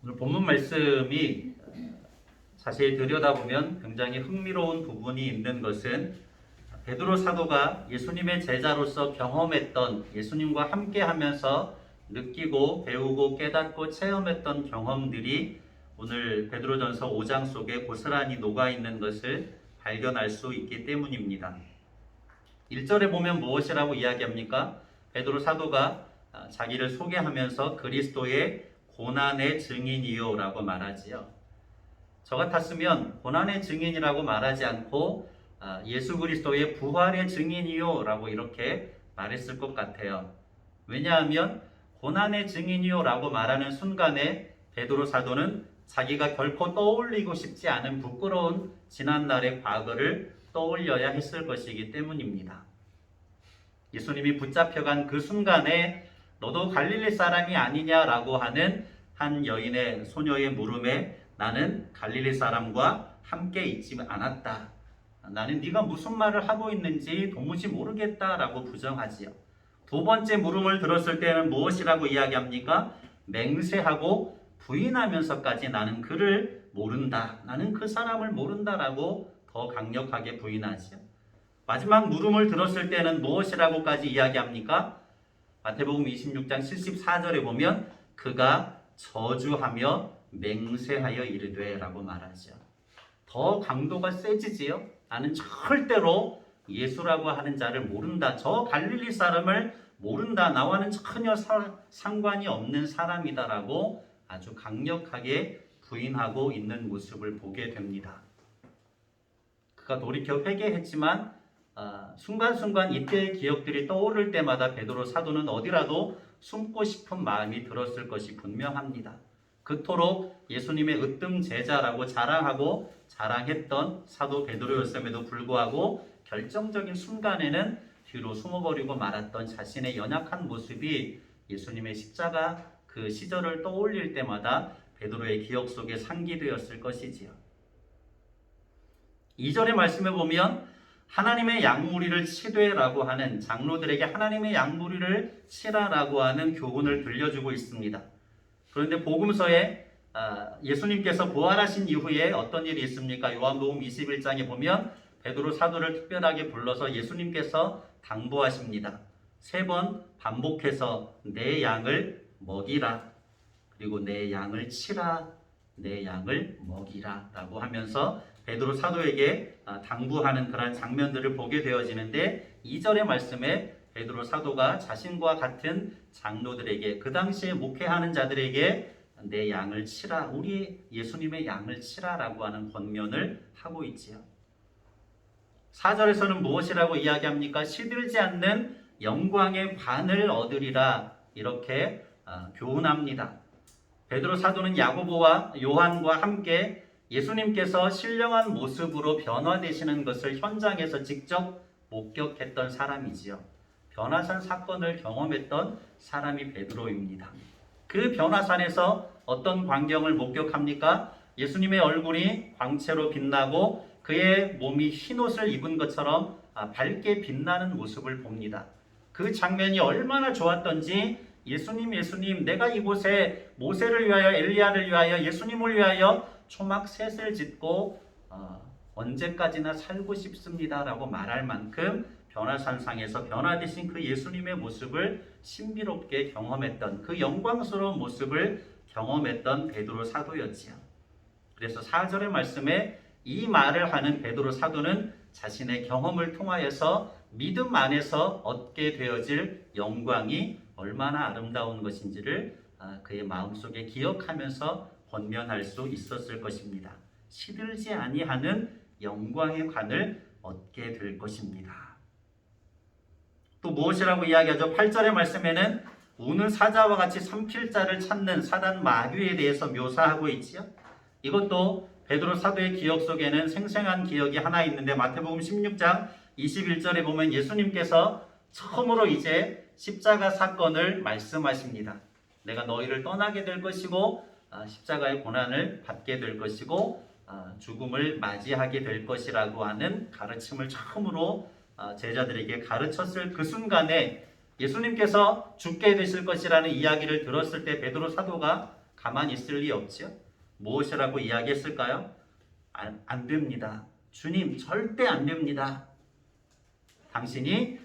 오늘 본문 말씀이 자세히 들여다보면 굉장히 흥미로운 부분이 있는 것은 베드로 사도가 예수님의 제자로서 경험했던, 예수님과 함께 하면서 느끼고 배우고 깨닫고 체험했던 경험들이 오늘 베드로전서 5장 속에 고스란히 녹아있는 것을 발견할 수 있기 때문입니다. 1절에 보면 무엇이라고 이야기합니까? 베드로 사도가 자기를 소개하면서 그리스도의 고난의 증인이요 라고 말하지요. 저 같았으면 고난의 증인이라고 말하지 않고 예수 그리스도의 부활의 증인이요 라고 이렇게 말했을 것 같아요. 왜냐하면 고난의 증인이요 라고 말하는 순간에 베드로 사도는 자기가 결코 떠올리고 싶지 않은 부끄러운 지난날의 과거를 떠올려야 했을 것이기 때문입니다. 예수님이 붙잡혀간 그 순간에 너도 갈릴리 사람이 아니냐라고 하는 한 여인의 소녀의 물음에 나는 갈릴리 사람과 함께 있지 않았다. 나는 네가 무슨 말을 하고 있는지 도무지 모르겠다라고 부정하지요. 두 번째 물음을 들었을 때는 무엇이라고 이야기합니까? 맹세하고 부인하면서까지 나는 그를 모른다. 나는 그 사람을 모른다라고 더 강력하게 부인하지요. 마지막 물음을 들었을 때는 무엇이라고까지 이야기합니까? 마태복음 26장 74절에 보면 그가 저주하며 맹세하여 이르되 라고 말하죠. 더 강도가 세지지요. 나는 절대로 예수라고 하는 자를 모른다. 저 갈릴리 사람을 모른다. 나와는 전혀 상관이 없는 사람이다라고 아주 강력하게 부인하고 있는 모습을 보게 됩니다. 그가 돌이켜 회개했지만 순간순간 이때의 기억들이 떠오를 때마다 베드로 사도는 어디라도 숨고 싶은 마음이 들었을 것이 분명합니다. 그토록 예수님의 으뜸 제자라고 자랑하고 자랑했던 사도 베드로였음에도 불구하고 결정적인 순간에는 뒤로 숨어버리고 말았던 자신의 연약한 모습이 예수님의 십자가 그 시절을 떠올릴 때마다 베드로의 기억 속에 상기되었을 것이지요. 2절의 말씀에 보면 하나님의 양무리를 치되라고 하는, 장로들에게 하나님의 양무리를 치라라고 하는 교훈을 들려주고 있습니다. 그런데 복음서에 예수님께서 부활하신 이후에 어떤 일이 있습니까? 요한복음 21장에 보면 베드로 사도를 특별하게 불러서 예수님께서 당부하십니다. 3번 반복해서 내 양을 먹이라, 그리고 내 양을 치라, 내 양을 먹이라 라고 하면서 베드로 사도에게 당부하는 그런 장면들을 보게 되어지는데, 2절의 말씀에 베드로 사도가 자신과 같은 장로들에게, 그 당시에 목회하는 자들에게 내 양을 치라, 우리 예수님의 양을 치라 라고 하는 권면을 하고 있지요. 4절에서는 무엇이라고 이야기합니까? 시들지 않는 영광의 관을 얻으리라 이렇게 교훈합니다. 베드로 사도는 야고보와 요한과 함께 예수님께서 신령한 모습으로 변화되시는 것을 현장에서 직접 목격했던 사람이지요. 변화산 사건을 경험했던 사람이 베드로입니다. 그 변화산에서 어떤 광경을 목격합니까? 예수님의 얼굴이 광채로 빛나고 그의 몸이 흰옷을 입은 것처럼 밝게 빛나는 모습을 봅니다. 그 장면이 얼마나 좋았던지 예수님 내가 이곳에 모세를 위하여 엘리야를 위하여 예수님을 위하여 초막 셋을 짓고 언제까지나 살고 싶습니다 라고 말할 만큼 변화산상에서 변화되신 그 예수님의 모습을 신비롭게 경험했던, 그 영광스러운 모습을 경험했던 베드로 사도였지요. 그래서 4절의 말씀에 이 말을 하는 베드로 사도는 자신의 경험을 통하여서 믿음 안에서 얻게 되어질 영광이 얼마나 아름다운 것인지를 그의 마음속에 기억하면서 권면할 수 있었을 것입니다. 시들지 아니하는 영광의 관을 얻게 될 것입니다. 또 무엇이라고 이야기하죠? 8절의 말씀에는 우는 사자와 같이 삼킬자를 찾는 사단 마귀에 대해서 묘사하고 있지요. 이것도 베드로 사도의 기억 속에는 생생한 기억이 하나 있는데, 마태복음 16장 21절에 보면 예수님께서 처음으로 이제 십자가 사건을 말씀하십니다. 내가 너희를 떠나게 될 것이고 십자가의 고난을 받게 될 것이고 죽음을 맞이하게 될 것이라고 하는 가르침을 처음으로 제자들에게 가르쳤을 그 순간에 예수님께서 죽게 되실 것이라는 이야기를 들었을 때 베드로 사도가 가만히 있을 리 없죠. 무엇이라고 이야기했을까요? 안 됩니다. 주님, 절대 안 됩니다. 당신이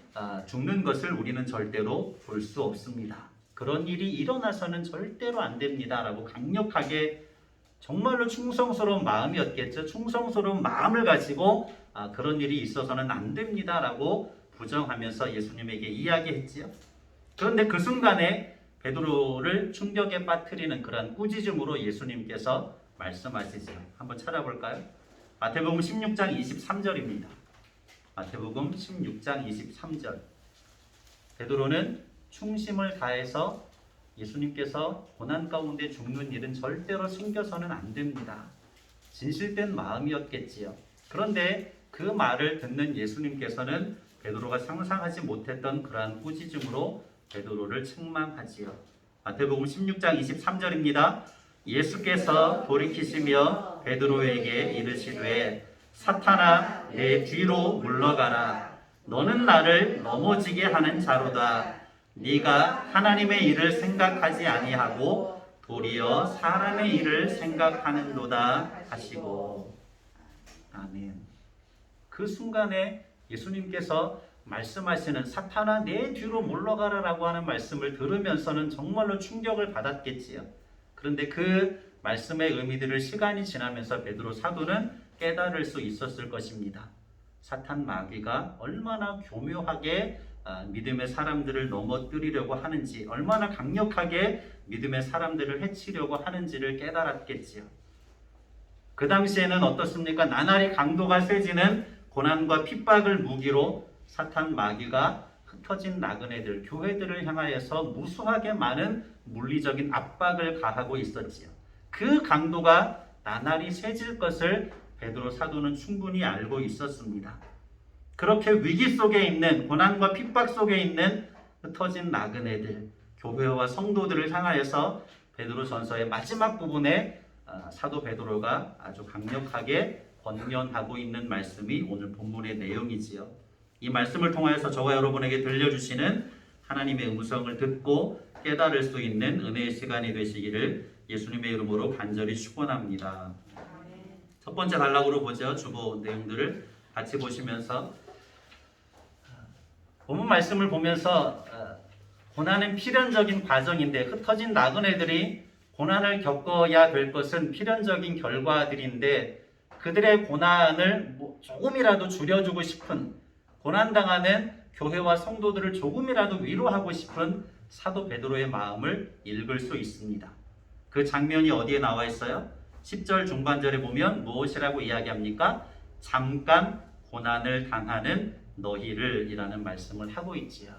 죽는 것을 우리는 절대로 볼 수 없습니다. 그런 일이 일어나서는 절대로 안 됩니다. 라고 강력하게, 정말로 충성스러운 마음이었겠죠. 충성스러운 마음을 가지고 그런 일이 있어서는 안 됩니다. 라고 부정하면서 예수님에게 이야기했지요. 그런데 그 순간에 베드로를 충격에 빠뜨리는 그런 꾸짖음으로 예수님께서 말씀하시죠. 한번 찾아볼까요? 마태복음 16장 23절입니다. 마태복음 16장 23절. 베드로는 충심을 다해서 예수님께서 고난 가운데 죽는 일은 절대로 생겨서는 안 됩니다. 진실된 마음이었겠지요. 그런데 그 말을 듣는 예수님께서는 베드로가 상상하지 못했던 그러한 꾸짖음으로 베드로를 책망하지요. 마태복음 16장 23절입니다. 예수께서 돌이키시며 베드로에게 이르시되 사탄아 내 뒤로 물러가라. 너는 나를 넘어지게 하는 자로다. 네가 하나님의 일을 생각하지 아니하고 도리어 사람의 일을 생각하는도다 하시고. 아멘. 그 순간에 예수님께서 말씀하시는 사탄아 내 뒤로 물러가라라고 하는 말씀을 들으면서는 정말로 충격을 받았겠지요. 그런데 그 말씀의 의미들을 시간이 지나면서 베드로 사도는 깨달을 수 있었을 것입니다. 사탄 마귀가 얼마나 교묘하게 믿음의 사람들을 넘어뜨리려고 하는지, 얼마나 강력하게 믿음의 사람들을 해치려고 하는지를 깨달았겠지요. 그 당시에는 어떻습니까? 나날이 강도가 세지는 고난과 핍박을 무기로 사탄 마귀가 흩어진 나그네들, 교회들을 향하여서 무수하게 많은 물리적인 압박을 가하고 있었지요. 그 강도가 나날이 세질 것을 베드로 사도는 충분히 알고 있었습니다. 그렇게 위기 속에 있는, 고난과 핍박 속에 있는 흩어진 나그네들, 교회와 성도들을 향하여서 베드로 전서의 마지막 부분에 사도 베드로가 아주 강력하게 권면하고 있는 말씀이 오늘 본문의 내용이지요. 이 말씀을 통하여서 저와 여러분에게 들려주시는 하나님의 음성을 듣고 깨달을 수 있는 은혜의 시간이 되시기를 예수님의 이름으로 간절히 축원합니다. 첫 번째 단락으로 보죠. 주보 내용들을 같이 보시면서 본문 말씀을 보면서 고난은 필연적인 과정인데, 흩어진 나그네들이 고난을 겪어야 될 것은 필연적인 결과들인데, 그들의 고난을 조금이라도 줄여주고 싶은, 고난당하는 교회와 성도들을 조금이라도 위로하고 싶은 사도 베드로의 마음을 읽을 수 있습니다. 그 장면이 어디에 나와 있어요? 10절 중반절에 보면 무엇이라고 이야기합니까? 잠깐 고난을 당하는 너희를 이라는 말씀을 하고 있지요.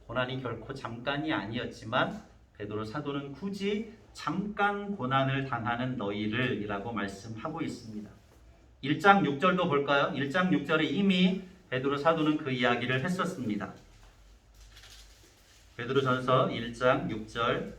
고난이 결코 잠깐이 아니었지만 베드로 사도는 굳이 잠깐 고난을 당하는 너희를 이라고 말씀하고 있습니다. 1장 6절도 볼까요? 1장 6절에 이미 베드로 사도는 그 이야기를 했었습니다. 베드로전서 1장 6절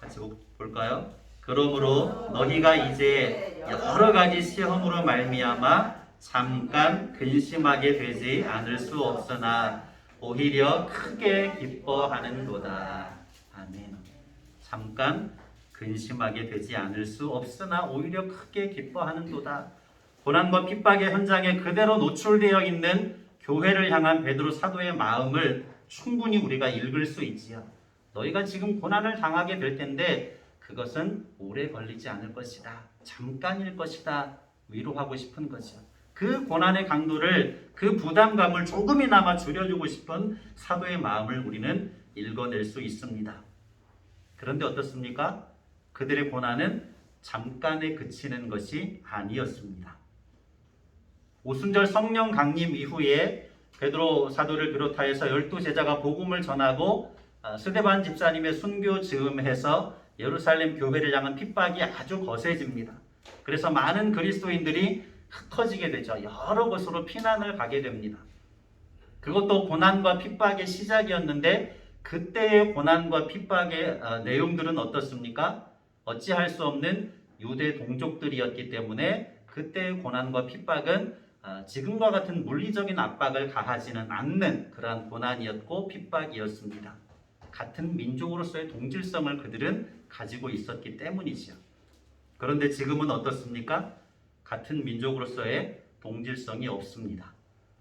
같이 볼까요? 그러므로 너희가 이제 여러 가지 시험으로 말미암아 잠깐 근심하게 되지 않을 수 없으나 오히려 크게 기뻐하는도다. 아멘. 잠깐 근심하게 되지 않을 수 없으나 오히려 크게 기뻐하는도다. 고난과 핍박의 현장에 그대로 노출되어 있는 교회를 향한 베드로 사도의 마음을 충분히 우리가 읽을 수 있지요. 너희가 지금 고난을 당하게 될 텐데 그것은 오래 걸리지 않을 것이다. 잠깐일 것이다. 위로하고 싶은 거죠. 그 고난의 강도를, 그 부담감을 조금이나마 줄여주고 싶은 사도의 마음을 우리는 읽어낼 수 있습니다. 그런데 어떻습니까? 그들의 고난은 잠깐에 그치는 것이 아니었습니다. 오순절 성령 강림 이후에 베드로 사도를 비롯하여서 12제자가 복음을 전하고 스데반 집사님의 순교 즈음해서 예루살렘 교회를 향한 핍박이 아주 거세집니다. 그래서 많은 그리스도인들이 흩어지게 되죠. 여러 곳으로 피난을 가게 됩니다. 그것도 고난과 핍박의 시작이었는데 그때의 고난과 핍박의 내용들은 어떻습니까? 어찌할 수 없는 유대 동족들이었기 때문에 그때의 고난과 핍박은 지금과 같은 물리적인 압박을 가하지는 않는 그러한 고난이었고 핍박이었습니다. 같은 민족으로서의 동질성을 그들은 가지고 있었기 때문이죠. 그런데 지금은 어떻습니까? 같은 민족으로서의 동질성이 없습니다.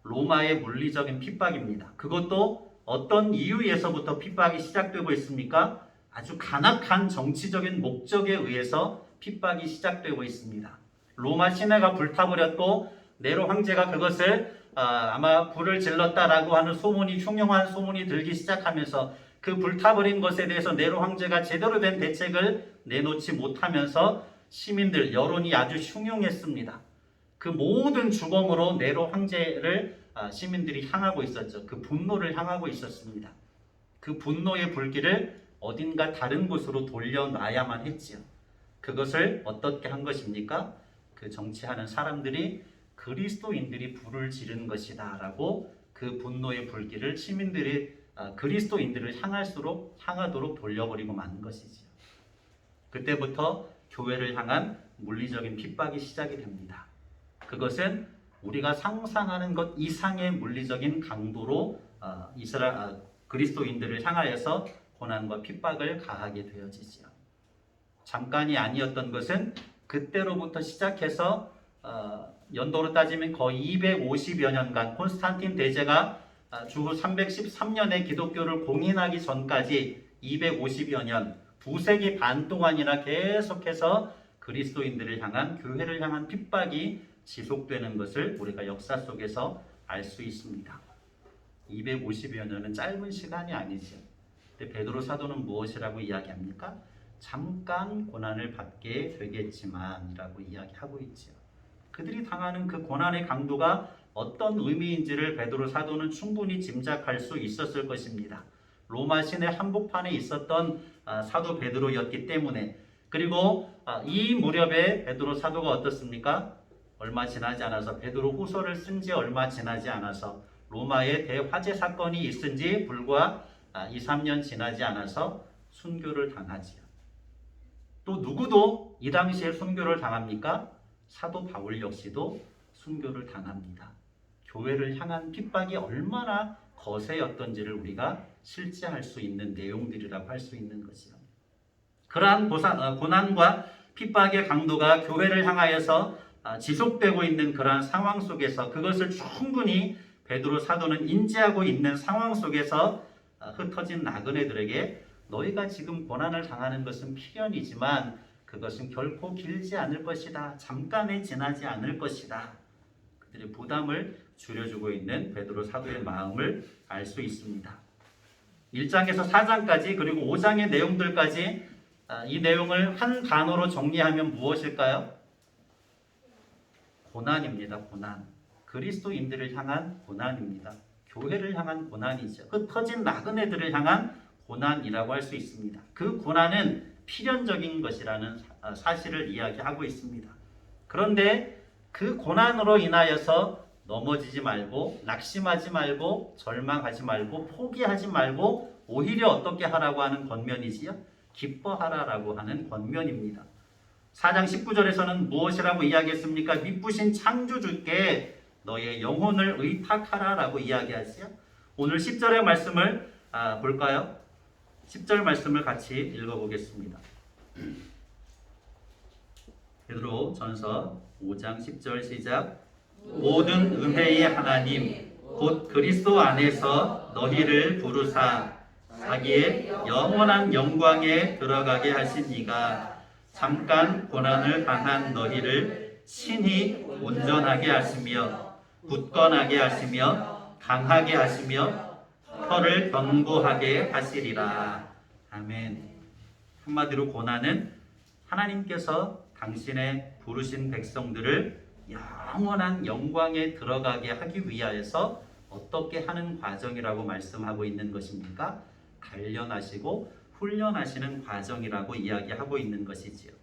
로마의 물리적인 핍박입니다. 그것도 어떤 이유에서부터 핍박이 시작되고 있습니까? 아주 간악한 정치적인 목적에 의해서 핍박이 시작되고 있습니다. 로마 시내가 불타버렸고 네로 황제가 그것을 아마 불을 질렀다라고 하는 소문이, 흉흉한 소문이 들기 시작하면서 그 불타버린 것에 대해서 네로 황제가 제대로 된 대책을 내놓지 못하면서 시민들 여론이 아주 흉흉했습니다. 그 모든 주범으로 네로 황제를 시민들이 향하고 있었죠. 그 분노를 향하고 있었습니다. 그 분노의 불길을 어딘가 다른 곳으로 돌려놔야만 했지요. 그것을 어떻게 한 것입니까? 그 정치하는 사람들이 그리스도인들이 불을 지른 것이다 라고 그 분노의 불길을 시민들이 그리스도인들을 향하도록 돌려버리고 마는 것이지요. 그때부터 교회를 향한 물리적인 핍박이 시작이 됩니다. 그것은 우리가 상상하는 것 이상의 물리적인 강도로 그리스도인들을 향하여서 고난과 핍박을 가하게 되어지지요. 잠깐이 아니었던 것은 그때로부터 시작해서 연도로 따지면 거의 250여 년간 콘스탄틴 대제가 주후 313년에 기독교를 공인하기 전까지 250여 년, 두세기 반 동안이나 계속해서 그리스도인들을 향한, 교회를 향한 핍박이 지속되는 것을 우리가 역사 속에서 알 수 있습니다. 250여 년은 짧은 시간이 아니죠. 근데 베드로 사도는 무엇이라고 이야기합니까? 잠깐 고난을 받게 되겠지만 이라고 이야기하고 있죠. 그들이 당하는 그 고난의 강도가 어떤 의미인지를 베드로 사도는 충분히 짐작할 수 있었을 것입니다. 로마 시내 한복판에 있었던 사도 베드로였기 때문에, 그리고 이 무렵에 베드로 사도가 어떻습니까? 얼마 지나지 않아서, 베드로 후서를 쓴 지 얼마 지나지 않아서 로마의 대화재 사건이 있은 지 불과 2, 3년 지나지 않아서 순교를 당하지요. 또 누구도 이 당시에 순교를 당합니까? 사도 바울 역시도 순교를 당합니다. 교회를 향한 핍박이 얼마나 거세였던지를 우리가 실제할 수 있는 내용들이라고 할 수 있는 것이요. 그러한 고난과 핍박의 강도가 교회를 향하여서 지속되고 있는 그러한 상황 속에서, 그것을 충분히 베드로 사도는 인지하고 있는 상황 속에서 흩어진 나그네들에게 너희가 지금 고난을 당하는 것은 필연이지만 그것은 결코 길지 않을 것이다. 잠깐에 지나지 않을 것이다. 그들의 부담을 줄여주고 있는 베드로 사도의 마음을 알 수 있습니다. 1장에서 4장까지 그리고 5장의 내용들까지 이 내용을 한 단어로 정리하면 무엇일까요? 고난입니다. 고난. 그리스도인들을 향한 고난입니다. 교회를 향한 고난이죠. 흩어진 나그네들을 향한 고난이라고 할 수 있습니다. 그 고난은 필연적인 것이라는 사실을 이야기하고 있습니다. 그런데 그 고난으로 인하여서 넘어지지 말고, 낙심하지 말고, 절망하지 말고, 포기하지 말고, 오히려 어떻게 하라고 하는 권면이지요? 기뻐하라라고 하는 권면입니다. 4장 19절에서는 무엇이라고 이야기했습니까? 미쁘신 창조주께 너의 영혼을 의탁하라라고 이야기하지요. 오늘 10절의 말씀을 볼까요? 10절 말씀을 같이 읽어보겠습니다. 베드로 전서 5장 10절 시작. 모든 은혜의 하나님 곧 그리스도 안에서 너희를 부르사 자기의 영원한 영광에 들어가게 하신 이가 잠깐 고난을 당한 너희를 친히 온전하게 하시며 굳건하게 하시며 강하게 하시며 혀를 견고하게 하시리라. 아멘. 한마디로 고난은 하나님께서 당신의 부르신 백성들을 영원한 영광에 들어가게 하기 위하여서 어떻게 하는 과정이라고 말씀하고 있는 것입니까? 단련하시고 훈련하시는 과정이라고 이야기하고 있는 것이지요.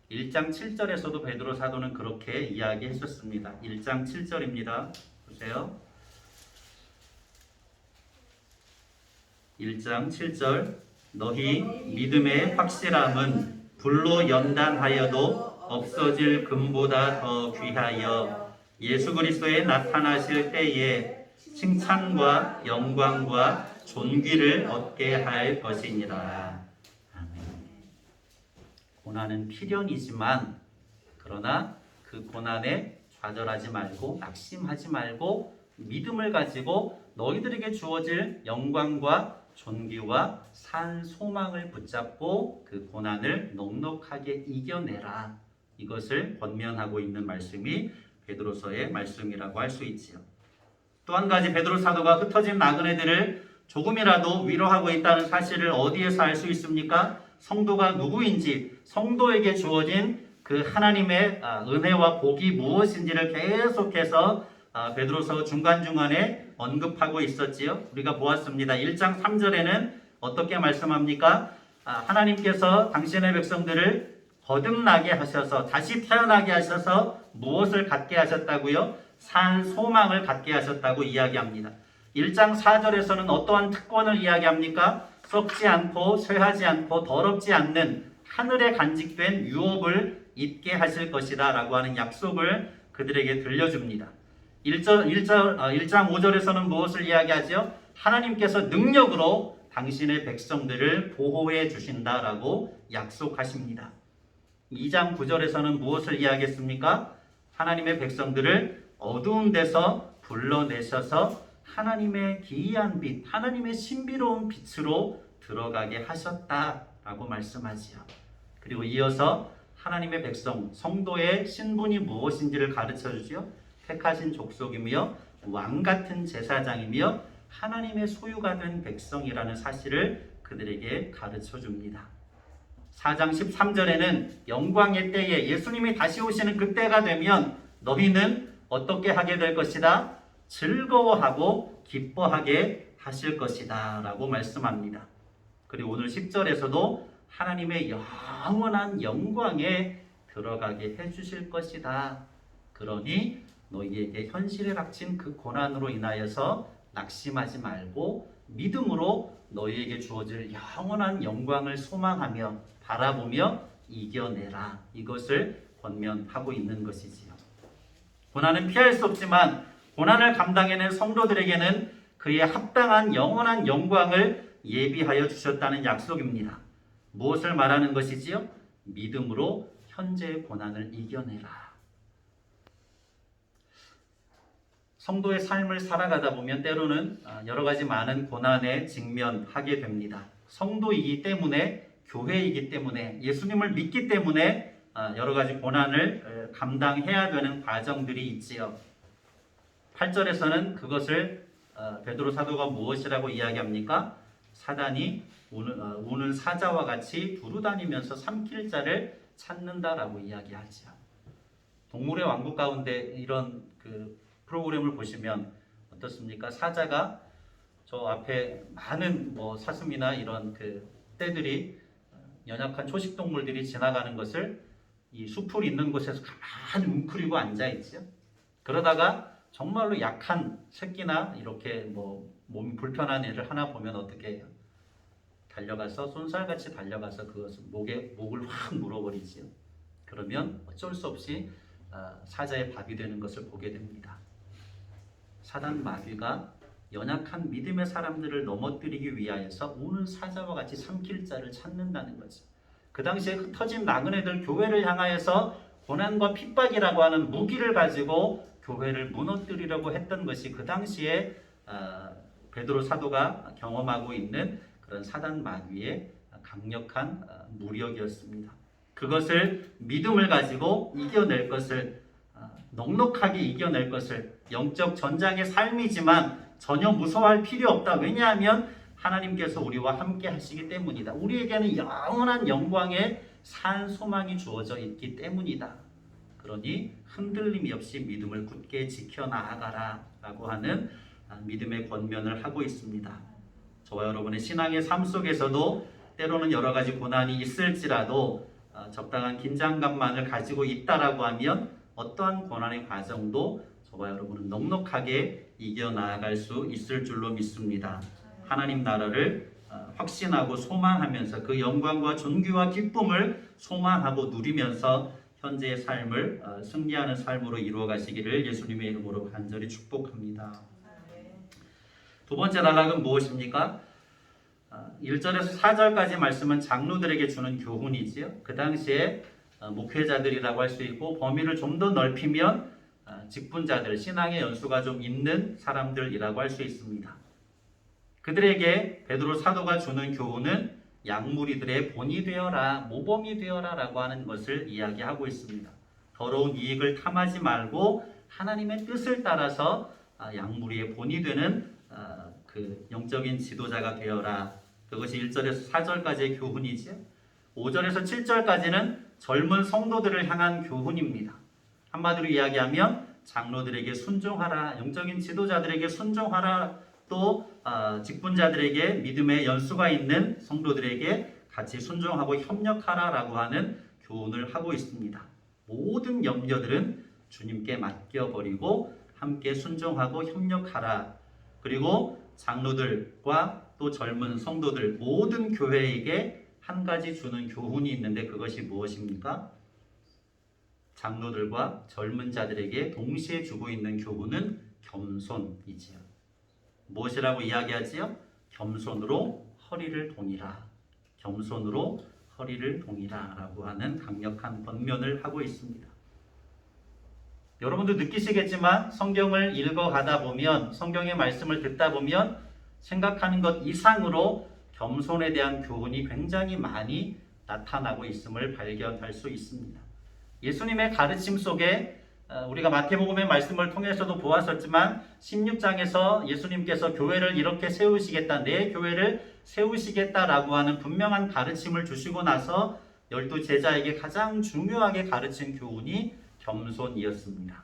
1장 7절에서도 베드로 사도는 그렇게 이야기했었습니다. 1장 7절입니다. 보세요. 1장 7절 너희 믿음의 확실함은 불로 연단하여도 없어질 금보다 더 귀하여 예수 그리스도에 나타나실 때에 칭찬과 영광과 존귀를 얻게 할 것이니라. 아멘. 고난은 필연이지만 그러나 그 고난에 좌절하지 말고 낙심하지 말고 믿음을 가지고 너희들에게 주어질 영광과 존귀와 산 소망을 붙잡고 그 고난을 넉넉하게 이겨내라. 이것을 권면하고 있는 말씀이 베드로서의 말씀이라고 할 수 있지요. 또 한 가지 베드로 사도가 흩어진 나그네들을 조금이라도 위로하고 있다는 사실을 어디에서 알 수 있습니까? 성도가 누구인지, 성도에게 주어진 그 하나님의 은혜와 복이 무엇인지를 계속해서 베드로서 중간중간에 언급하고 있었지요. 우리가 보았습니다. 1장 3절에는 어떻게 말씀합니까? 하나님께서 당신의 백성들을 거듭나게 하셔서 다시 태어나게 하셔서 무엇을 갖게 하셨다고요? 산 소망을 갖게 하셨다고 이야기합니다. 1장 4절에서는 어떠한 특권을 이야기합니까? 썩지 않고 쇠하지 않고 더럽지 않는 하늘에 간직된 유업을 입게 하실 것이다 라고 하는 약속을 그들에게 들려줍니다. 1장 5절에서는 무엇을 이야기하죠? 하나님께서 능력으로 당신의 백성들을 보호해 주신다라고 약속하십니다. 2장 9절에서는 무엇을 이야기했습니까? 하나님의 백성들을 어두운 데서 불러내셔서 하나님의 기이한 빛, 하나님의 신비로운 빛으로 들어가게 하셨다라고 말씀하지요. 그리고 이어서 하나님의 백성, 성도의 신분이 무엇인지를 가르쳐 주죠. 택하신 족속이며 왕 같은 제사장이며 하나님의 소유가 된 백성이라는 사실을 그들에게 가르쳐 줍니다. 4장 13절에는 영광의 때에 예수님이 다시 오시는 그때가 되면 너희는 어떻게 하게 될 것이다? 즐거워하고 기뻐하게 하실 것이다 라고 말씀합니다. 그리고 오늘 10절에서도 하나님의 영원한 영광에 들어가게 해주실 것이다. 그러니 너희에게 현실에 닥친 그 고난으로 인하여서 낙심하지 말고 믿음으로 너희에게 주어질 영원한 영광을 소망하며 바라보며 이겨내라. 이것을 권면하고 있는 것이지요. 고난은 피할 수 없지만 고난을 감당해낸 성도들에게는 그의 합당한 영원한 영광을 예비하여 주셨다는 약속입니다. 무엇을 말하는 것이지요? 믿음으로 현재의 고난을 이겨내라. 성도의 삶을 살아가다 보면 때로는 여러 가지 많은 고난에 직면하게 됩니다. 성도이기 때문에, 교회이기 때문에, 예수님을 믿기 때문에 여러 가지 고난을 감당해야 되는 과정들이 있지요. 8절에서는 그것을 베드로 사도가 무엇이라고 이야기합니까? 사단이 우는 사자와 같이 두루다니면서 삼킬 자를 찾는다라고 이야기하죠. 동물의 왕국 가운데 이런 그 프로그램을 보시면 어떻습니까? 사자가 저 앞에 많은 사슴이나 이런 그 떼들이 연약한 초식 동물들이 지나가는 것을 이 숲을 있는 곳에서 가만히 웅크리고 앉아 있죠. 그러다가 정말로 약한 새끼나 이렇게 몸이 불편한 애를 하나 보면 어떻게 해요? 달려가서 쏜살같이 달려가서 그것을 목을 확 물어버리지요. 그러면 어쩔 수 없이 사자의 밥이 되는 것을 보게 됩니다. 사단 마귀가 연약한 믿음의 사람들을 넘어뜨리기 위하여서 우는 사자와 같이 삼킬 자를 찾는다는 거죠. 그 당시에 흩어진 나그네들 교회를 향하여서 고난과 핍박이라고 하는 무기를 가지고 교회를 무너뜨리려고 했던 것이 그 당시에 베드로 사도가 경험하고 있는 그런 사단 마귀의 강력한 무력이었습니다. 그것을 믿음을 가지고 이겨낼 것을 넉넉하게 이겨낼 것을 영적 전장의 삶이지만 전혀 무서워할 필요 없다. 왜냐하면 하나님께서 우리와 함께 하시기 때문이다. 우리에게는 영원한 영광의 산 소망이 주어져 있기 때문이다. 그러니 흔들림이 없이 믿음을 굳게 지켜나가라 라고 하는 믿음의 권면을 하고 있습니다. 저와 여러분의 신앙의 삶 속에서도 때로는 여러 가지 고난이 있을지라도 적당한 긴장감만을 가지고 있다라고 하면 어떠한 고난의 과정도 저와 여러분은 넉넉하게 이겨나갈 수 있을 줄로 믿습니다. 하나님 나라를 확신하고 소망하면서 그 영광과 존귀와 기쁨을 소망하고 누리면서 현재의 삶을 승리하는 삶으로 이루어 가시기를 예수님의 이름으로 간절히 축복합니다. 두 번째 단락은 무엇입니까? 1절에서 4절까지 말씀은 장로들에게 주는 교훈이지요. 그 당시에 목회자들이라고 할 수 있고 범위를 좀 더 넓히면 직분자들, 신앙의 연수가 좀 있는 사람들이라고 할 수 있습니다. 그들에게 베드로 사도가 주는 교훈은 약무리들의 본이 되어라, 모범이 되어라 라고 하는 것을 이야기하고 있습니다. 더러운 이익을 탐하지 말고 하나님의 뜻을 따라서 약무리의 본이 되는 그 영적인 지도자가 되어라. 그것이 1절에서 4절까지의 교훈이지요. 5절에서 7절까지는 젊은 성도들을 향한 교훈입니다. 한마디로 이야기하면 장로들에게 순종하라, 영적인 지도자들에게 순종하라, 또 직분자들에게 믿음의 연수가 있는 성도들에게 같이 순종하고 협력하라라고 하는 교훈을 하고 있습니다. 모든 염려들은 주님께 맡겨버리고 함께 순종하고 협력하라. 그리고 장로들과 또 젊은 성도들 모든 교회에게 한 가지 주는 교훈이 있는데 그것이 무엇입니까? 장로들과 젊은 자들에게 동시에 주고 있는 교훈은 겸손이지요. 무엇이라고 이야기하지요? 겸손으로 허리를 동이라. 겸손으로 허리를 동이라 라고 하는 강력한 권면을 하고 있습니다. 여러분도 느끼시겠지만 성경을 읽어가다 보면, 성경의 말씀을 듣다 보면 생각하는 것 이상으로 겸손에 대한 교훈이 굉장히 많이 나타나고 있음을 발견할 수 있습니다. 예수님의 가르침 속에 우리가 마태복음의 말씀을 통해서도 보았었지만 16장에서 예수님께서 교회를 이렇게 세우시겠다, 내 교회를 세우시겠다라고 하는 분명한 가르침을 주시고 나서 12 제자에게 가장 중요하게 가르친 교훈이 겸손이었습니다.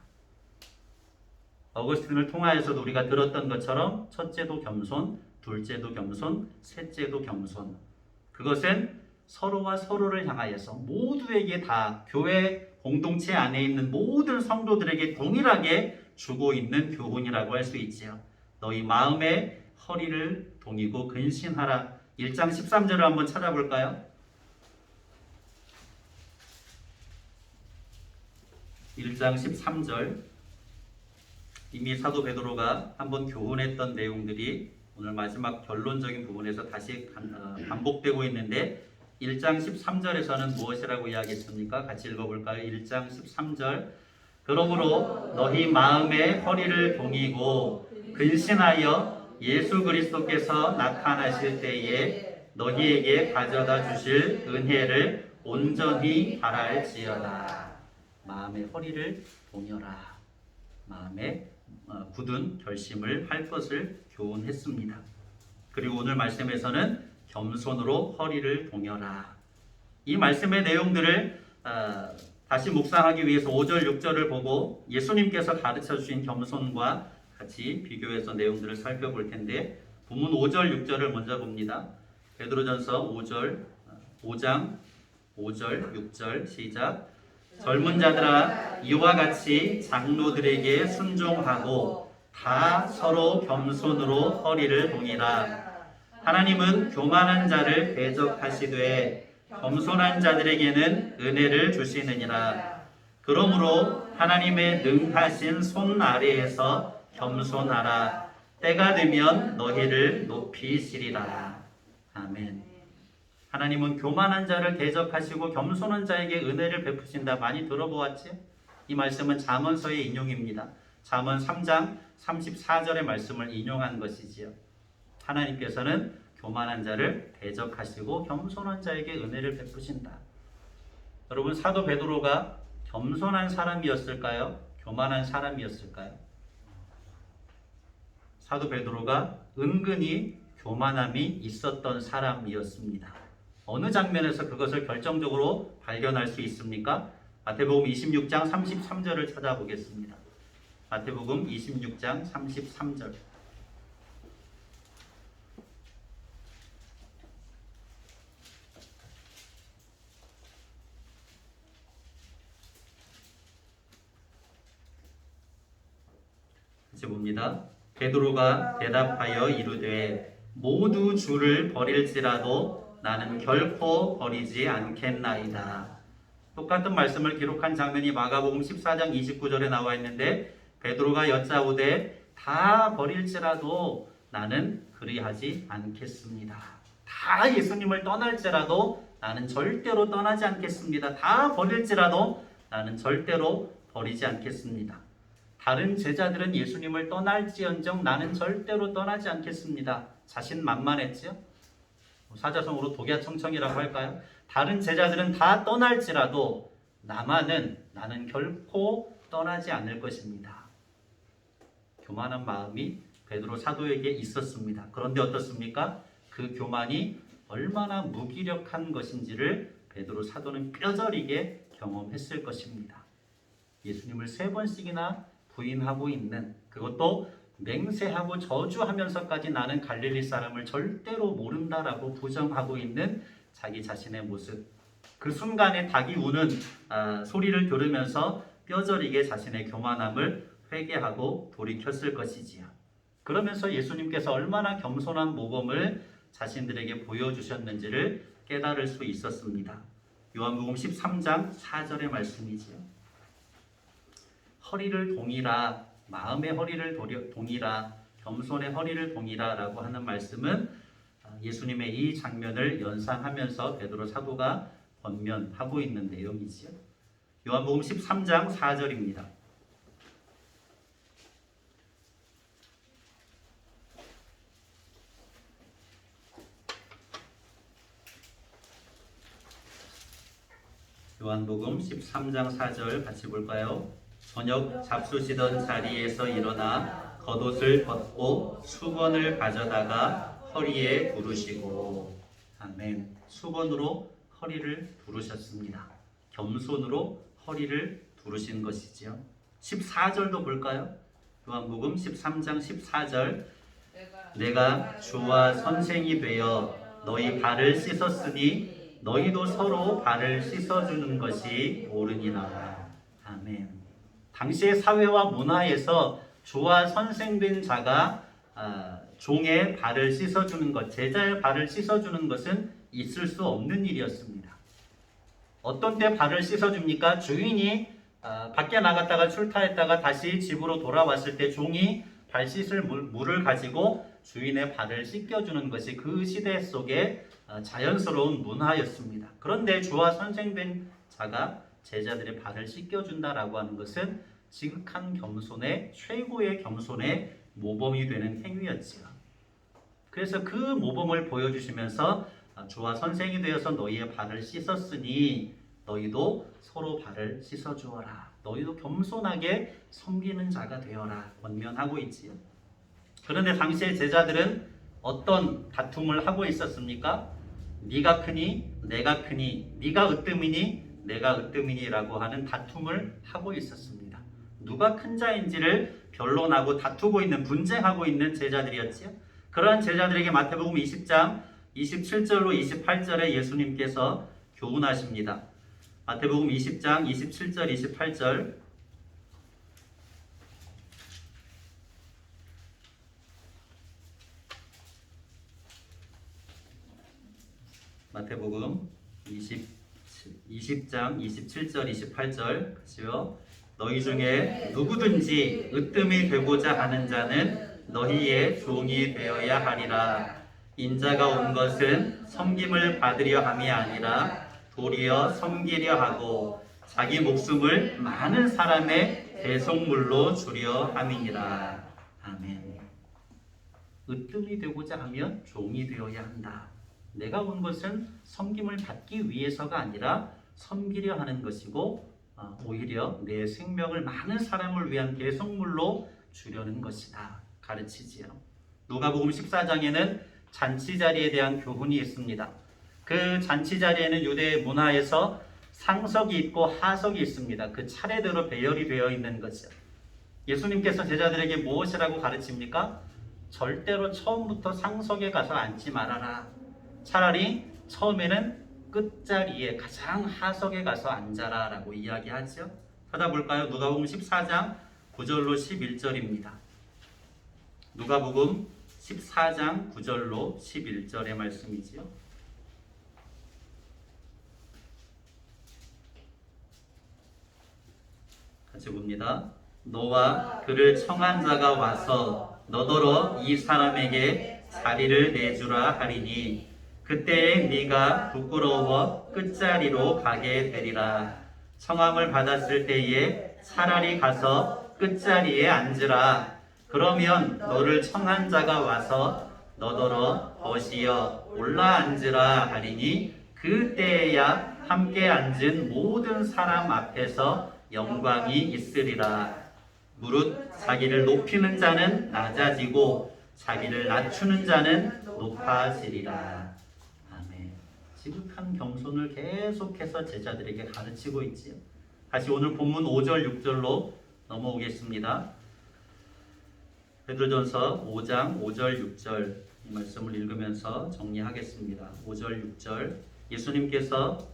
어거스틴을 통하여서도 우리가 들었던 것처럼 첫째도 겸손, 둘째도 겸손, 셋째도 겸손. 그것은 서로와 서로를 향하여서 모두에게 다 교회 공동체 안에 있는 모든 성도들에게 동일하게 주고 있는 교훈이라고 할 수 있지요. 너희 마음의 허리를 동이고 근신하라. 1장 13절을 한번 찾아볼까요? 1장 13절. 이미 사도 베드로가 한번 교훈했던 내용들이 오늘 마지막 결론적인 부분에서 다시 반복되고 있는데 1장 13절에서는 무엇이라고 이야기했습니까? 같이 읽어볼까요? 1장 13절. 그러므로 너희 마음의 허리를 동이고 근신하여 예수 그리스도께서 나타나실 때에 너희에게 가져다 주실 은혜를 온전히 바랄지어다. 마음의 허리를 동여라. 마음의 굳은 결심을 할 것을 교훈했습니다. 그리고 오늘 말씀에서는 겸손으로 허리를 동여라. 이 말씀의 내용들을 다시 묵상하기 위해서 5절, 6절을 보고 예수님께서 가르쳐 주신 겸손과 같이 비교해서 내용들을 살펴볼 텐데 본문 5절, 6절을 먼저 봅니다. 베드로전서 5장 5절, 6절 시작. 젊은 자들아 이와 같이 장로들에게 순종하고 다 서로 겸손으로 허리를 동이라. 하나님은 교만한 자를 대적하시되 겸손한 자들에게는 은혜를 주시느니라. 그러므로 하나님의 능하신 손 아래에서 겸손하라. 때가 되면 너희를 높이시리라. 아멘. 하나님은 교만한 자를 대적하시고 겸손한 자에게 은혜를 베푸신다. 많이 들어보았지? 이 말씀은 잠언서의 인용입니다. 잠언 3장 34절의 말씀을 인용한 것이지요. 하나님께서는 교만한 자를 대적하시고 겸손한 자에게 은혜를 베푸신다. 여러분, 사도 베드로가 겸손한 사람이었을까요? 교만한 사람이었을까요? 사도 베드로가 은근히 교만함이 있었던 사람이었습니다. 어느 장면에서 그것을 결정적으로 발견할 수 있습니까? 마태복음 26장 33절을 찾아보겠습니다. 마태복음 26장 33절. 같이 봅니다. 베드로가 대답하여 이르되 모두 주를 버릴지라도 나는 결코 버리지 않겠나이다. 똑같은 말씀을 기록한 장면이 마가복음 14장 29절에 나와 있는데 베드로가 여짜오되 다 버릴지라도 나는 그리하지 않겠습니다. 다 예수님을 떠날지라도 나는 절대로 떠나지 않겠습니다. 다 버릴지라도 나는 절대로 버리지 않겠습니다. 다른 제자들은 예수님을 떠날지언정 나는 절대로 떠나지 않겠습니다. 자신만만했지요? 사자성어로 독야청청이라고 할까요? 다른 제자들은 다 떠날지라도 나는 결코 떠나지 않을 것입니다. 교만한 마음이 베드로 사도에게 있었습니다. 그런데 어떻습니까? 그 교만이 얼마나 무기력한 것인지를 베드로 사도는 뼈저리게 경험했을 것입니다. 예수님을 3번씩이나 부인하고 있는, 그것도 맹세하고 저주하면서까지 나는 갈릴리 사람을 절대로 모른다라고 부정하고 있는 자기 자신의 모습. 그 순간에 닭이 우는 소리를 들으면서 뼈저리게 자신의 교만함을 회개하고 돌이켰을 것이지요. 그러면서 예수님께서 얼마나 겸손한 모범을 자신들에게 보여주셨는지를 깨달을 수 있었습니다. 요한복음 13장 4절의 말씀이지요. 허리를 동이라, 마음의 허리를 동이라, 겸손의 허리를 동이라 라고 하는 말씀은 예수님의 이 장면을 연상하면서 베드로 사도가 권면하고 있는 내용이지요. 요한복음 13장 4절입니다. 요한복음 13장 4절 같이 볼까요? 저녁 잡수시던 자리에서 일어나 겉옷을 벗고 수건을 가져다가 허리에 두르시고. 아멘. 수건으로 허리를 두르셨습니다. 겸손으로 허리를 두르신 것이지요. 14절도 볼까요? 요한복음 13장 14절. 내가 주와 선생이 되어 너희 발을 씻었으니 너희도 서로 발을 씻어주는 것이 옳으니라. 아멘. 당시의 사회와 문화에서 주와 선생된 자가 종의 발을 씻어주는 것, 제자의 발을 씻어주는 것은 있을 수 없는 일이었습니다. 어떤 때 발을 씻어줍니까? 주인이 밖에 나갔다가 출타했다가 다시 집으로 돌아왔을 때 종이 발 씻을 물을 가지고 주인의 발을 씻겨주는 것이 그 시대 속에 자연스러운 문화였습니다. 그런데 주와 선생된 자가 제자들의 발을 씻겨준다라고 하는 것은 지극한 겸손의 최고의 겸손의 모범이 되는 행위였지요. 그래서 그 모범을 보여주시면서 주와 선생이 되어서 너희의 발을 씻었으니 너희도 서로 발을 씻어주어라. 너희도 겸손하게 섬기는 자가 되어라. 권면하고 있지요. 그런데 당시의 제자들은 어떤 다툼을 하고 있었습니까? 네가 크니 내가 크니, 네가 으뜸이니 내가 으뜸이니라고 하는 다툼을 하고 있었습니다. 누가 큰 자인지를 변론하고 다투고 있는, 분쟁하고 있는 제자들이었지요. 그러한 제자들에게 마태복음 20장 27절로 28절에 예수님께서 교훈하십니다. 마태복음 20장 27절 28절. 마태복음 20장 27절 28절 같이요. 너희 중에 누구든지 으뜸이 되고자 하는 자는 너희의 종이 되어야 하리라. 인자가 온 것은 섬김을 받으려 함이 아니라 도리어 섬기려 하고 자기 목숨을 많은 사람의 대속물로 주려 함이니라. 아멘. 으뜸이 되고자 하면 종이 되어야 한다. 내가 온 것은 섬김을 받기 위해서가 아니라 섬기려 하는 것이고 오히려 내 생명을 많은 사람을 위한 대속물로 주려는 것이다 가르치지요. 누가복음 14장에는 잔치자리에 대한 교훈이 있습니다. 그 잔치자리에는 유대 문화에서 상석이 있고 하석이 있습니다. 그 차례대로 배열이 되어 있는 거죠. 예수님께서 제자들에게 무엇이라고 가르칩니까? 절대로 처음부터 상석에 가서 앉지 말아라. 차라리 처음에는 끝자리에 가장 하석에 가서 앉아라 라고 이야기하죠. 찾아볼까요? 누가복음 14장 9절로 11절입니다. 누가복음 14장 9절로 11절의 말씀이지요. 같이 봅니다. 너와 그를 청한 자가 와서 너더러 이 사람에게 자리를 내주라 하리니 그때에 네가 부끄러워 끝자리로 가게 되리라. 청함을 받았을 때에 차라리 가서 끝자리에 앉으라. 그러면 너를 청한 자가 와서 너더러 벗이여 올라 앉으라 하리니 그때에야 함께 앉은 모든 사람 앞에서 영광이 있으리라. 무릇 자기를 높이는 자는 낮아지고 자기를 낮추는 자는 높아지리라. 아멘. 지극한 겸손을 계속해서 제자들에게 가르치고 있지요. 다시 오늘 본문 5절 6절로 넘어오겠습니다. 베드로전서 5장 5절 6절 이 말씀을 읽으면서 정리하겠습니다. 5절 6절 예수님께서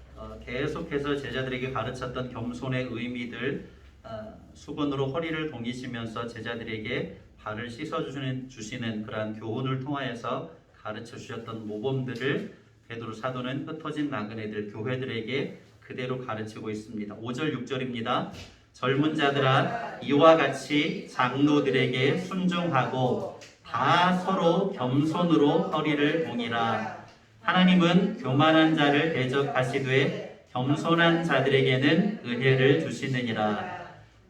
계속해서 제자들에게 가르쳤던 겸손의 의미들 수건으로 허리를 동이시면서 제자들에게 발을 씻어주시는 그러한 교훈을 통하여서 가르쳐 주셨던 모범들을 베드로 사도는 흩어진 나그네들 교회들에게 그대로 가르치고 있습니다. 5절 6절입니다. 젊은 자들아 이와 같이 장로들에게 순종하고 다 서로 겸손으로 허리를 동이라. 하나님은 교만한 자를 대적하시되 겸손한 자들에게는 은혜를 주시느니라.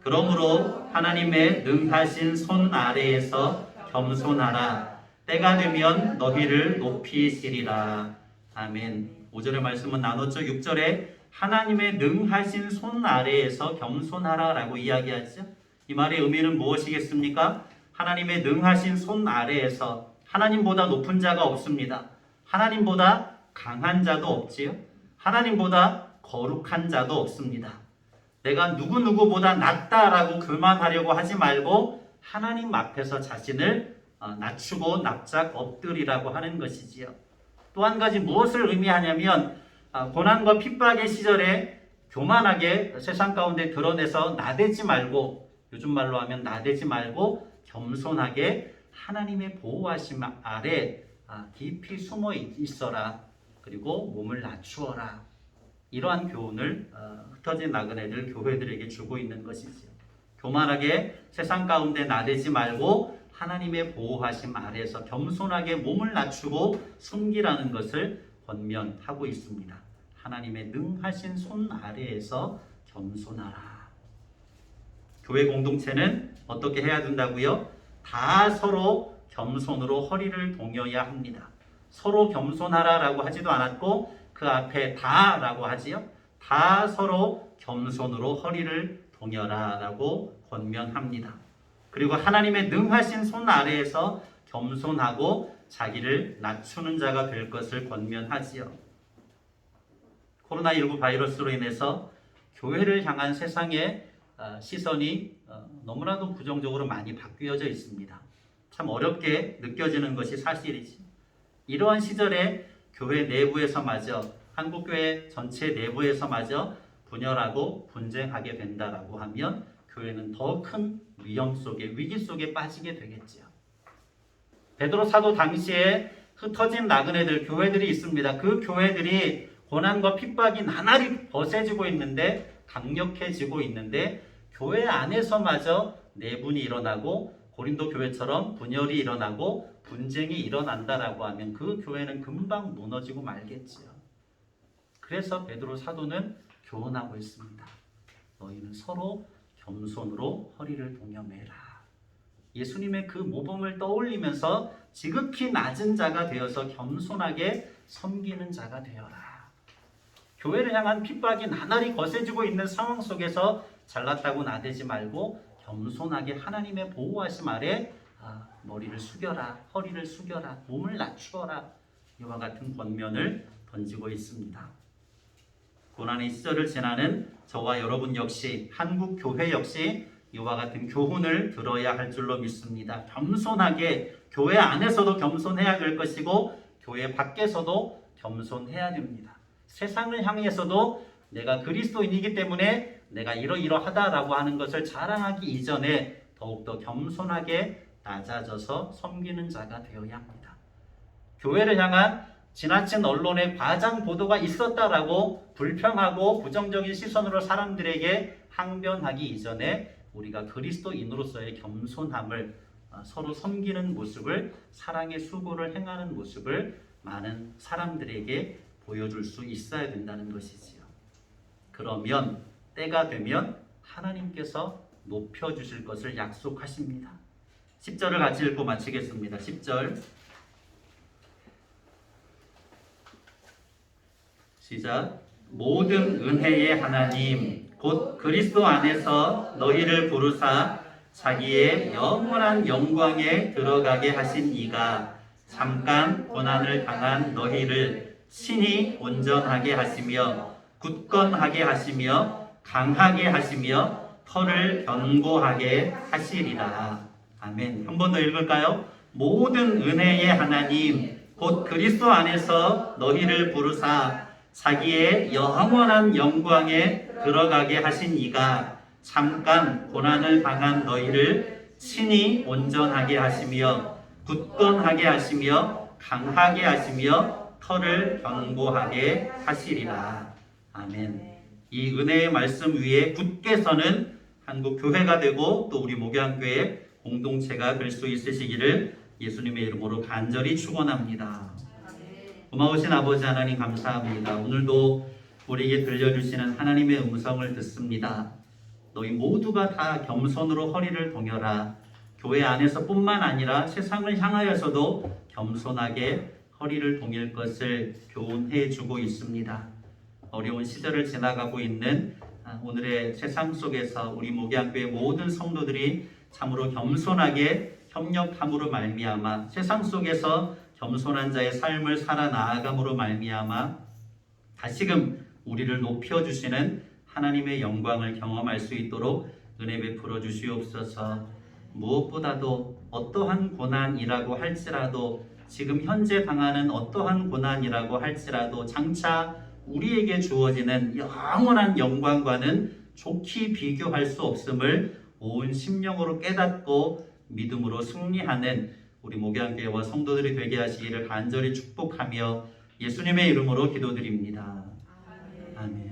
그러므로 하나님의 능하신 손 아래에서 겸손하라. 때가 되면 너희를 높이시리라. 아멘. 5절의 말씀은 나눴죠. 6절에 하나님의 능하신 손 아래에서 겸손하라 라고 이야기하죠. 이 말의 의미는 무엇이겠습니까? 하나님의 능하신 손 아래에서 하나님보다 높은 자가 없습니다. 하나님보다 강한 자도 없지요. 하나님보다 거룩한 자도 없습니다. 내가 누구누구보다 낫다라고 교만하려고 하지 말고 하나님 앞에서 자신을 낮추고 납작 엎드리라고 하는 것이지요. 또 한 가지 무엇을 의미하냐면 고난과 핍박의 시절에 교만하게 세상 가운데 드러내서 나대지 말고, 요즘 말로 하면 나대지 말고 겸손하게 하나님의 보호하심 아래 깊이 숨어 있어라. 그리고 몸을 낮추어라. 이러한 교훈을 흩어진 나그네들 교회들에게 주고 있는 것이지요. 교만하게 세상 가운데 나대지 말고 하나님의 보호하심 아래에서 겸손하게 몸을 낮추고 숨기라는 것을 권면하고 있습니다. 하나님의 능하신 손 아래에서 겸손하라. 교회 공동체는 어떻게 해야 된다고요? 다 서로 겸손으로 허리를 동여야 합니다. 서로 겸손하라라고 하지도 않았고 그 앞에 다라고 하지요. 다 서로 겸손으로 허리를 동여라라고 권면합니다. 그리고 하나님의 능하신 손 아래에서 겸손하고 자기를 낮추는 자가 될 것을 권면하지요. 코로나19 바이러스로 인해서 교회를 향한 세상의 시선이 너무나도 부정적으로 많이 바뀌어져 있습니다. 참 어렵게 느껴지는 것이 사실이지. 이러한 시절에 교회 내부에서마저, 한국교회 전체 내부에서마저 분열하고 분쟁하게 된다라고 하면 교회는 더 큰 위험 속에, 위기 속에 빠지게 되겠지요. 베드로 사도 당시에 흩어진 나그네들, 교회들이 있습니다. 그 교회들이 고난과 핍박이 나날이 거세지고 있는데, 강력해지고 있는데, 교회 안에서마저 내분이 일어나고 고린도 교회처럼 분열이 일어나고 분쟁이 일어난다라고 하면 그 교회는 금방 무너지고 말겠지요. 그래서 베드로 사도는 교훈하고 있습니다. 너희는 서로 겸손으로 허리를 동여매라. 예수님의 그 모범을 떠올리면서 지극히 낮은 자가 되어서 겸손하게 섬기는 자가 되어라. 교회를 향한 핍박이 나날이 거세지고 있는 상황 속에서 잘났다고 나대지 말고 겸손하게 하나님의 보호하심 아래 머리를 숙여라, 허리를 숙여라, 몸을 낮추어라. 이와 같은 권면을 던지고 있습니다. 고난의 시절을 지나는 저와 여러분 역시, 한국 교회 역시 이와 같은 교훈을 들어야 할 줄로 믿습니다. 겸손하게, 교회 안에서도 겸손해야 될 것이고 교회 밖에서도 겸손해야 됩니다. 세상을 향해서도 내가 그리스도인이기 때문에 내가 이러이러하다라고 하는 것을 자랑하기 이전에 더욱더 겸손하게 낮아져서 섬기는 자가 되어야 합니다. 교회를 향한 지나친 언론의 과장 보도가 있었다라고 불평하고 부정적인 시선으로 사람들에게 항변하기 이전에 우리가 그리스도인으로서의 겸손함을 서로 섬기는 모습을, 사랑의 수고를 행하는 모습을 많은 사람들에게 보여줄 수 있어야 된다는 것이지요. 그러면 때가 되면 하나님께서 높여주실 것을 약속하십니다. 10절을 같이 읽고 마치겠습니다. 10절 시작. 모든 은혜의 하나님 곧 그리스도 안에서 너희를 부르사 자기의 영원한 영광에 들어가게 하신 이가 잠깐 고난을 당한 너희를 친히 온전하게 하시며 굳건하게 하시며 강하게 하시며 터를 견고하게 하시리라. 아멘. 한 번 더 읽을까요? 모든 은혜의 하나님 곧 그리스도 안에서 너희를 부르사 자기의 영원한 영광에 들어가게 하신 이가 잠깐 고난을 당한 너희를 친히 온전하게 하시며 굳건하게 하시며 강하게 하시며 터를 견고하게 하시리라. 아멘. 이 은혜의 말씀 위에 굳게 서는 한국 교회가 되고 또 우리 목양교회 공동체가 될 수 있으시기를 예수님의 이름으로 간절히 축원합니다. 고마우신 아버지 하나님 감사합니다. 오늘도 우리에게 들려주시는 하나님의 음성을 듣습니다. 너희 모두가 다 겸손으로 허리를 동여라. 교회 안에서뿐만 아니라 세상을 향하여서도 겸손하게 허리를 동일 것을 교훈해 주고 있습니다. 어려운 시절을 지나가고 있는 오늘의 세상 속에서 우리 목양교회 모든 성도들이 참으로 겸손하게 협력함으로 말미암아 세상 속에서 겸손한 자의 삶을 살아나아감으로 말미암아 다시금 우리를 높여주시는 하나님의 영광을 경험할 수 있도록 은혜 베풀어 주시옵소서. 무엇보다도 어떠한 고난이라고 할지라도 지금 현재 당하는 어떠한 고난이라고 할지라도 장차 우리에게 주어지는 영원한 영광과는 좋게 비교할 수 없음을 온 심령으로 깨닫고 믿음으로 승리하는 우리 목양교회와 성도들이 되게 하시기를 간절히 축복하며 예수님의 이름으로 기도드립니다. 아멘.